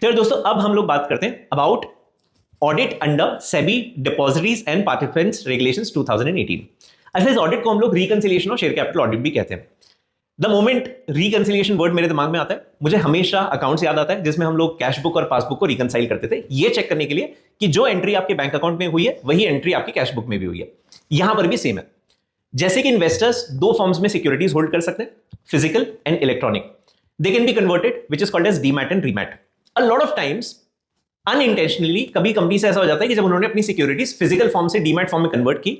चलो दोस्तों, अब हम लोग बात करते हैं about audit under SEBI depositories and participants regulations 2018। अच्छा, इस ऑडिट को हम लोग रिकंसिलिएशन और शेयर कैपिटल ऑडिट भी कहते हैं। द मोमेंट रिकंसिलिएशन वर्ड मेरे दिमाग में आता है, मुझे हमेशा अकाउंट्स याद आता है जिसमें हम लोग कैश बुक और पासबुक को रिकंसाइल करते थे, ये चेक करने के लिए कि जो एंट्री आपके बैंक अकाउंट में हुई है वही एंट्री आपकी कैश बुक में भी हुई है। यहां पर भी सेम है। जैसे कि इन्वेस्टर्स दो फॉर्म्स में सिक्योरिटीज होल्ड कर सकते हैं, physical and electronic. They can be converted which is called as demat and remat. A lot of times unintentionally कभी कंपनी से ऐसा हो जाता है कि जब उन्होंने अपनी सिक्योरिटीज फिजिकल फॉर्म से डीमैट फॉर्म में कन्वर्ट की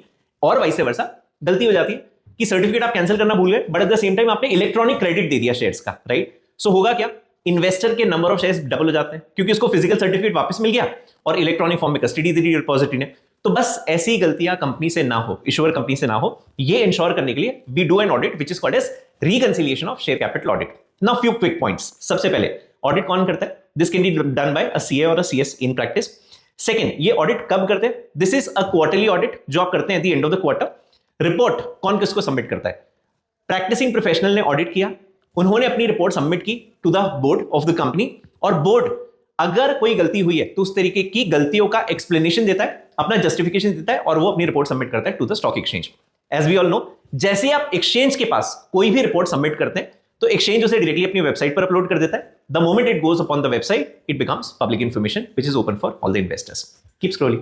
और वाइस वर्सा, गलती हो जाती है कि सर्टिफिकेट आप कैंसिल करना भूल गए, but at the same time आपने इलेक्ट्रॉनिक क्रेडिट दे दिया शेयर्स का, राइट। सो होगा क्या, इन्वेस्टर के नंबर ऑफ शेयर्स डबल हो जाते हैं क्योंकि उसको फिजिकल सर्टिफिकेट वापस मिल गया और इलेक्ट्रॉनिक फॉर्म में कस्टडी दे दी डिपॉजिटरी ने। तो बस ऐसी गलतियां कंपनी से ना हो, इश्योर कंपनी से ना हो, ये इंश्योर करने के लिए we do an audit which is called as reconciliation of share capital audit. Now few quick points. सबसे पहले, ऑडिट कौन करता है? This can be done by a CA और a CS in practice. Second, ये ऑडिट कब करते हैं? This is a quarterly audit जो आप करते हैं at the end of the quarter. Report कौन किसको सबमिट करता है? प्रैक्टिसिंग प्रोफेशनल ने ऑडिट किया, उन्होंने अपनी रिपोर्ट सबमिट की to the board of the company, और बोर्ड अगर कोई गलती हुई है तो उस तरीके की गलतियों का एक्सप्लेनेशन देता है, अपना जस्टिफिकेशन देता है और वो अपनी रिपोर्ट सबमिट करता है to the stock exchange. As we all know, जैसे आप एक्सचेंज के पास कोई भी रिपोर्ट सबमिट करते हैं तो एक्सचेंज उसे डायरेक्टली अपनी वेबसाइट पर अपलोड कर देता है। The moment it goes upon the website, it becomes public information which is open for all the investors. Keep scrolling.